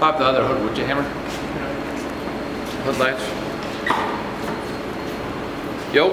Pop the other hood, would you, Hammer? Hood latch. Yo.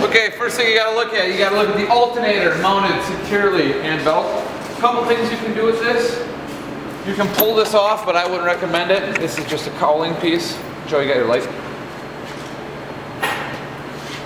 Okay, first thing you gotta look at the alternator mounted securely and belt. A couple things you can do with this. You can pull this off, but I wouldn't recommend it. This is just a cowling piece. Joe, you got your light?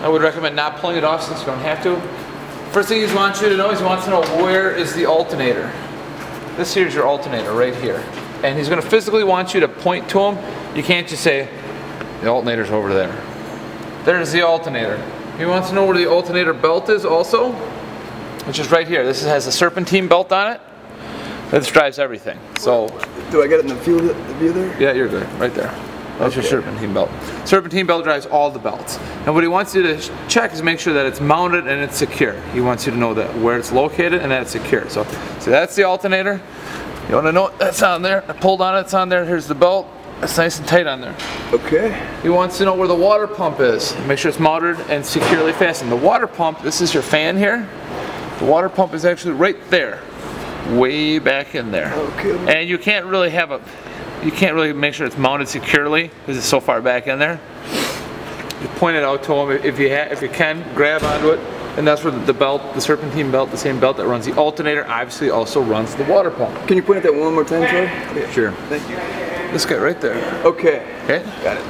I would recommend not pulling it off since you don't have to. First thing he wants you to know is he wants to know where is the alternator. This here's your alternator right here. And he's going to physically want you to point to him. You can't just say, the alternator's over there. There's the alternator. He wants to know where the alternator belt is also, which is right here. This has a serpentine belt on it. This drives everything. So, do I get it in the view there? Yeah, you're good. Right there. That's your serpentine belt. Serpentine belt drives all the belts. And what he wants you to check is make sure that it's mounted and it's secure. He wants you to know that where it's located and that it's secure. So that's the alternator. You want to know that's on there. I pulled on it, it's on there. Here's the belt. It's nice and tight on there. Okay. He wants to know where the water pump is. Make sure it's mounted and securely fastened. The water pump, this is your fan here. The water pump is actually right there. Way back in there. Okay. And you can't really make sure it's mounted securely because it's so far back in there. You point it out to him if you can, grab onto it, and that's where the belt, the serpentine belt, the same belt that runs the alternator, obviously also runs the water pump. Can you point at that one more time, Troy? Yeah. Sure. Thank you. This guy right there. Okay. Okay. Got it.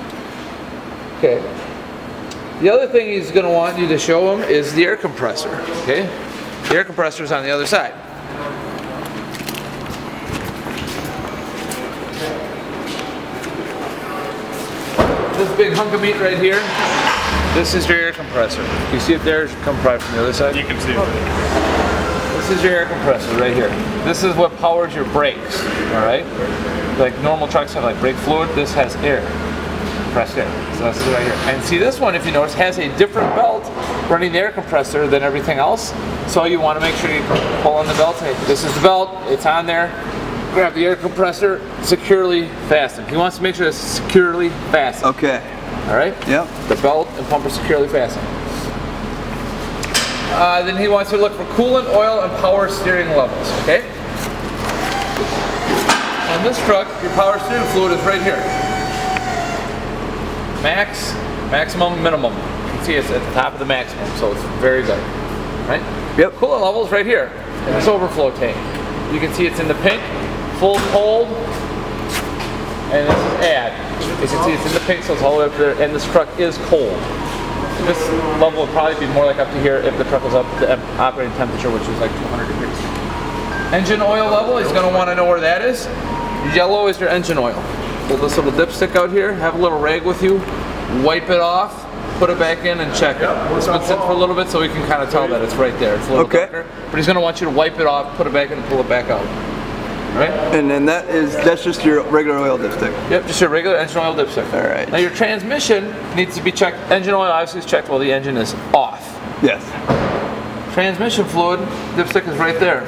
Okay. The other thing he's going to want you to show him is the air compressor. Okay. The air compressor is on the other side. This big hunk of meat right here, this is your air compressor. You see it there? Come probably from the other side. You can see it. This is your air compressor right here. This is what powers your brakes, all right? Like normal trucks have like brake fluid, this has air, compressed air. So that's it right here. And see this one, if you notice, has a different belt running the air compressor than everything else. So you want to make sure you pull on the belt. Hey, this is the belt, it's on there. Grab the air compressor, securely fastened. He wants to make sure it's securely fastened. Okay. All right? Yep. The belt and pump are securely fastened. Then he wants you to look for coolant, oil, and power steering levels, okay? On this truck, your power steering fluid is right here. Max, maximum, minimum. You can see it's at the top of the maximum, so it's very good, right? Yep. Coolant level is right here in this overflow tank. You can see it's in the pink. Full cold, and this is add. You can see it's in the pink, so it's all the way up there, and this truck is cold. This level would probably be more like up to here if the truck was up to the operating temperature, which is like 200 degrees. Engine oil level, he's going to want to know where that is. Yellow is your engine oil. Pull this little dipstick out here, have a little rag with you, wipe it off, put it back in and check it. It's been sitting for a little bit so we can kind of tell that it's right there. It's a little darker, but he's going to want you to wipe it off, put it back in and pull it back out. Right? And then that's just your regular oil dipstick? Yep, just your regular engine oil dipstick. All right. Now your transmission needs to be checked. Engine oil obviously is checked while the engine is off. Yes. Transmission fluid dipstick is right there.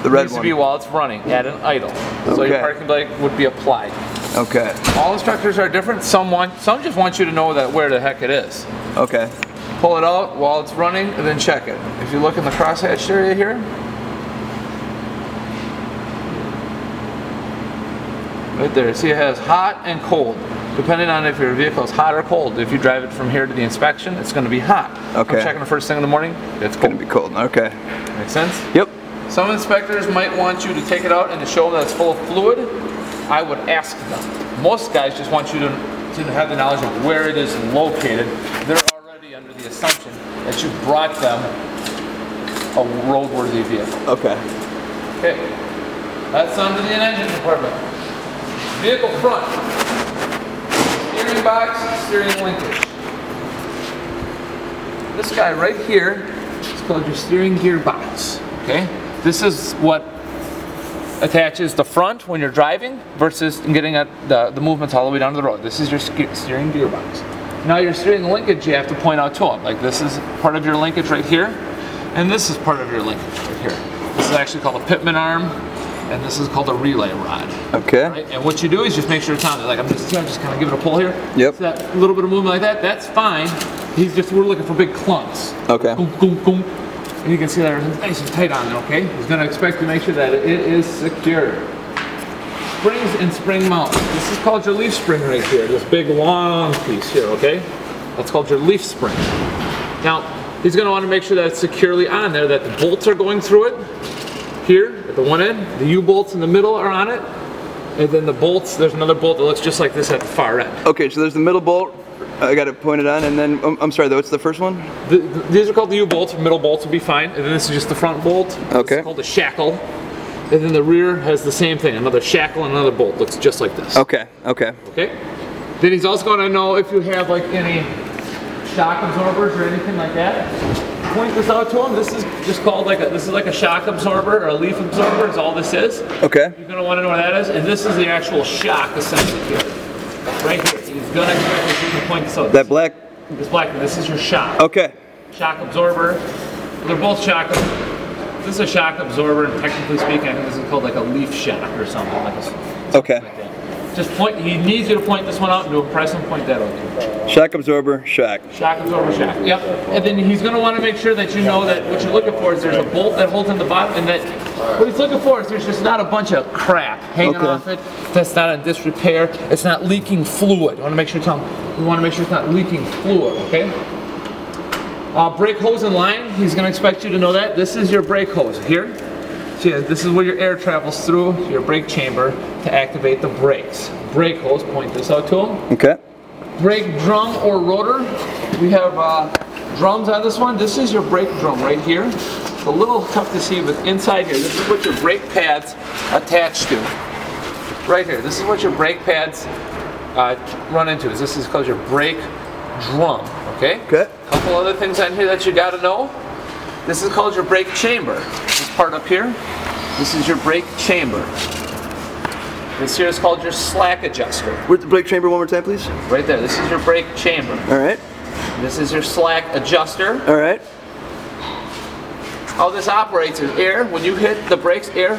The red needs one. to be while it's running at an idle. So your parking brake would be applied. Okay. All instructors are different. Some just want you to know that where the heck it is. Okay. Pull it out while it's running and then check it. If you look in the crosshatched area here, right there, see it has hot and cold. Depending on if your vehicle is hot or cold. If you drive it from here to the inspection, it's going to be hot. Okay. I'm checking the first thing in the morning, it's going to be cold. Okay. Make sense? Yep. Some inspectors might want you to take it out and to show that it's full of fluid. I would ask them. Most guys just want you to have the knowledge of where it is located. They're already under the assumption that you brought them a roadworthy vehicle. Okay. Okay. That's under the engine compartment. Vehicle front. Steering box, steering linkage. This guy right here is called your steering gear box. Okay? This is what attaches the front when you're driving versus getting at the movements all the way down to the road. This is your steering gear box. Now your steering linkage you have to point out to them. Like this is part of your linkage right here, and this is part of your linkage right here. This is actually called a pitman arm, and this is called a relay rod. Okay. Right? And what you do is just make sure it's on there. Like I'm just kind of give it a pull here. Yep. So that little bit of movement like that, that's fine. We're looking for big clumps. Okay. Boom, boom, boom. And you can see that everything's nice and tight on there, okay? He's going to expect to make sure that it is secure. Springs and spring mounts. This is called your leaf spring right here. This big long piece here, okay? That's called your leaf spring. Now, he's going to want to make sure that it's securely on there, that the bolts are going through it. Here, at the one end, the U-bolts in the middle are on it. And then the bolts, there's another bolt that looks just like this at the far end. Okay, so there's the middle bolt. I got it pointed on, and then, I'm sorry, what's the first one? These are called the U-bolts. Middle bolts will be fine. And then this is just the front bolt. Okay. It's called a shackle. And then the rear has the same thing. Another shackle and another bolt. Looks just like this. Okay, okay. Okay? Then he's also going to know if you have like any shock absorbers or anything like that. Point this out to him. This is just called like this is like a shock absorber or a leaf absorber is all this is. Okay. You're going to want to know what that is. And this is the actual shock essentially here. Right here. He's going to expect you to point this out. That black? This black one. This is your shock. Okay. Shock absorber. They're both shock. This is a shock absorber, and technically speaking, I think this is called like a leaf shock or something like this. Okay. Like that. Just point. He needs you to point this one out and to impress him. Point that out too. Shock absorber, shock. Shock absorber, shock. Yep. And then he's going to want to make sure that you know that what you're looking for is there's a bolt that holds in the bottom, and that what he's looking for is there's just not a bunch of crap hanging off it. That's not in disrepair. It's not leaking fluid. I want to make sure. We want to make sure it's not leaking fluid. Okay. Brake hose and line. He's going to expect you to know that this is your brake hose here. See, this is where your air travels through your brake chamber to activate the brakes. Brake hose. Point this out to him. Okay. Brake drum or rotor. We have drums on this one. This is your brake drum right here. It's a little tough to see, but inside here, this is what your brake pads attach to. Right here, this is what your brake pads run into. This is called your brake drum. Okay. Okay. A couple other things on here that you got to know. This is called your brake chamber. This part up here. This is your brake chamber. This here is called your slack adjuster. Where's the brake chamber one more time, please? Right there. This is your brake chamber. All right. This is your slack adjuster. All right. How this operates is air, when you hit the brakes, air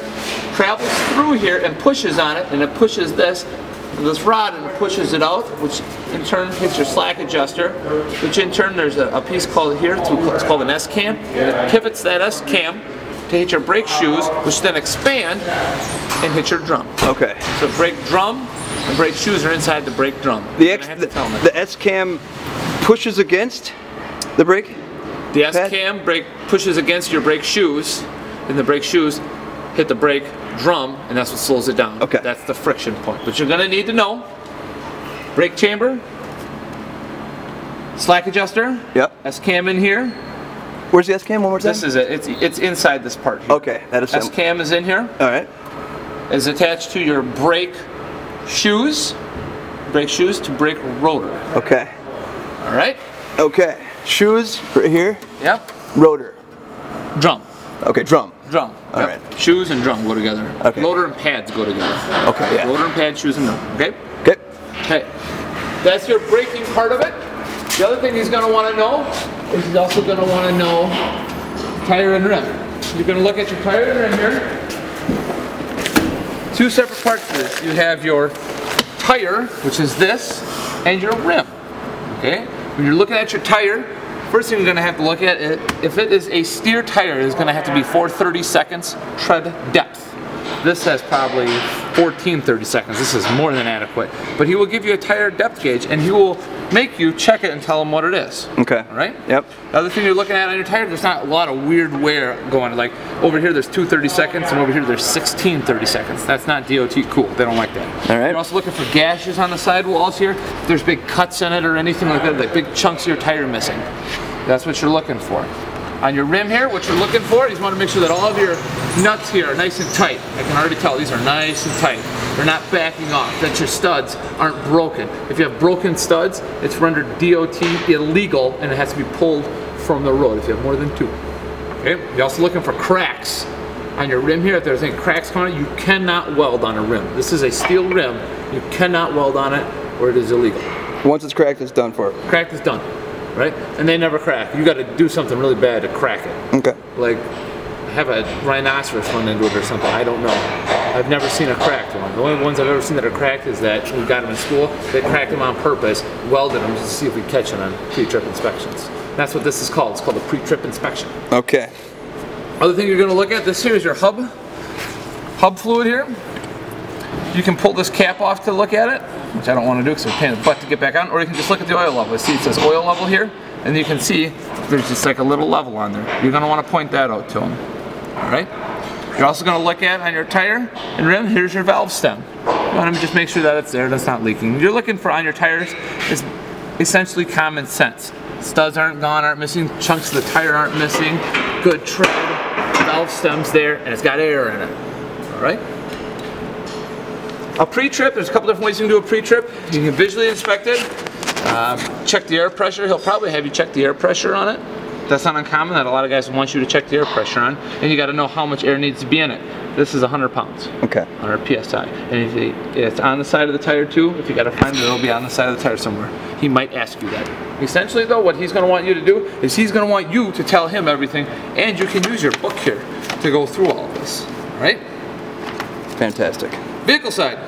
travels through here and pushes on it, and it pushes this rod and it pushes it out, which in turn hits your slack adjuster, which in turn there's a piece called here, it's called an S-cam, and it pivots that S-cam to hit your brake shoes, which then expand and hit your drum. Okay. So brake drum and brake shoes are inside the brake drum. The S-cam pushes against the brake? The S-cam brake pushes against your brake shoes, and the brake shoes hit the brake drum, and that's what slows it down. Okay. That's the friction point. But you're going to need to know brake chamber, slack adjuster, yep. S-cam in here. Where's the S-cam one more time? This is it. It's inside this part here. Okay. That is S-cam is in here. All right. Is attached to your brake shoes to brake rotor. Okay. All right. Okay. Shoes right here. Yep. Rotor. Drum. Okay. Drum. Drum. All yep. right. Shoes and drum go together. Okay. Rotor and pads go together. Okay. Yeah. Rotor and pads, shoes and drum. Okay. Okay. Okay. That's your braking part of it. The other thing he's going to want to know is he's also going to want to know tire and rim. You're going to look at your tire and rim here. Two separate parts to this. You have your tire, which is this, and your rim. Okay? When you're looking at your tire, first thing you're going to have to look at it, if it is a steer tire, it's going to have to be 4/32 tread depth. This has probably 14/32. This is more than adequate. But he will give you a tire depth gauge, and he will make you check it and tell him what it is. Okay. All right? Yep. The other thing you're looking at on your tire, there's not a lot of weird wear going. Like over here there's 2/32, and over here there's 16/32. That's not DOT cool. They don't like that. All right. You're also looking for gashes on the sidewalls here. If there's big cuts in it or anything like that, like big chunks of your tire missing. That's what you're looking for. On your rim here, what you're looking for is you want to make sure that all of your nuts here are nice and tight. I can already tell these are nice and tight. They're not backing off, that your studs aren't broken. If you have broken studs, it's rendered DOT illegal and it has to be pulled from the road if you have more than two. Okay? You're also looking for cracks on your rim here. If there's any cracks coming, you cannot weld on a rim. This is a steel rim. You cannot weld on it or it is illegal. Once it's cracked, it's done for. Cracked is done. Right? And they never crack. You got to do something really bad to crack it. Okay. Like have a rhinoceros run into it or something. I don't know. I've never seen a cracked one. The only ones I've ever seen that are cracked is that we got them in school. They cracked them on purpose, welded them just to see if we catch them on pre-trip inspections. That's what this is called. It's called a pre-trip inspection. Okay. Other thing you're going to look at, this here is your hub fluid here. You can pull this cap off to look at it, which I don't want to do because I'm paying the butt to get back on, or you can just look at the oil level. See, it says oil level here, and you can see there's just like a little level on there. You're going to want to point that out to them. Alright? You're also going to look at on your tire and rim, here's your valve stem. You want to just make sure that it's there, that's not leaking. You're looking for on your tires is essentially common sense. Studs aren't gone, aren't missing, chunks of the tire aren't missing, good tread, valve stem's there, and it's got air in it. Alright? A pre-trip, there's a couple different ways you can do a pre-trip. You can visually inspect it, check the air pressure. He'll probably have you check the air pressure on it. That's not uncommon, that a lot of guys want you to check the air pressure on, and you got to know how much air needs to be in it. This is 100 pounds. Okay. 100 psi. And if it's on the side of the tire too, if you got to find it, it'll be on the side of the tire somewhere. He might ask you that. Essentially though, what he's going to want you to do is he's going to want you to tell him everything, and you can use your book here to go through all of this. Alright? Fantastic. Vehicle side,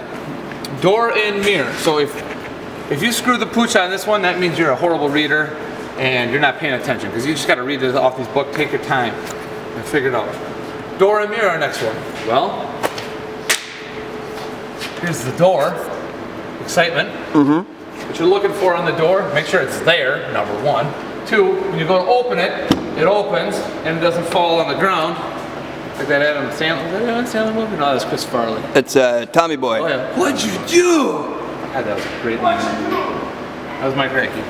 door and mirror. So if you screw the pooch on this one, that means you're a horrible reader and you're not paying attention, because you just got to read this off these books. Take your time and figure it out. Door and mirror, our next one. Well, here's the door. Excitement. What you're looking for on the door, make sure it's there, number one. Two, when you go to open it, it opens and it doesn't fall on the ground. Like that Adam Sandler, was that Adam Sandler movie? No, that's Chris Farley. It's Tommy Boy. Oh yeah. What'd you do? God, that was a great line. That was Mike Ranky.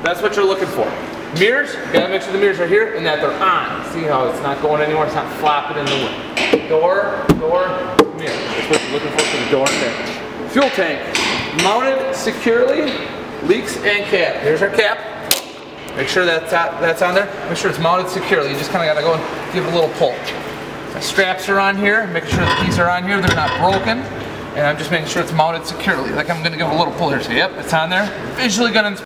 That's what you're looking for. Mirrors, you gotta make sure the mirrors are here and that they're on. See how it's not going anywhere, it's not flopping in the wind. Door, mirror. That's what you're looking for the door in there. Fuel tank, mounted securely, leaks and cap. Here's our cap. Make sure that's on there. Make sure it's mounted securely. You just kind of got to go and give it a little pull. The straps are on here. Making sure that these are on here. They're not broken. And I'm just making sure it's mounted securely. Like I'm going to give it a little pull here. So yep, it's on there. Visually going to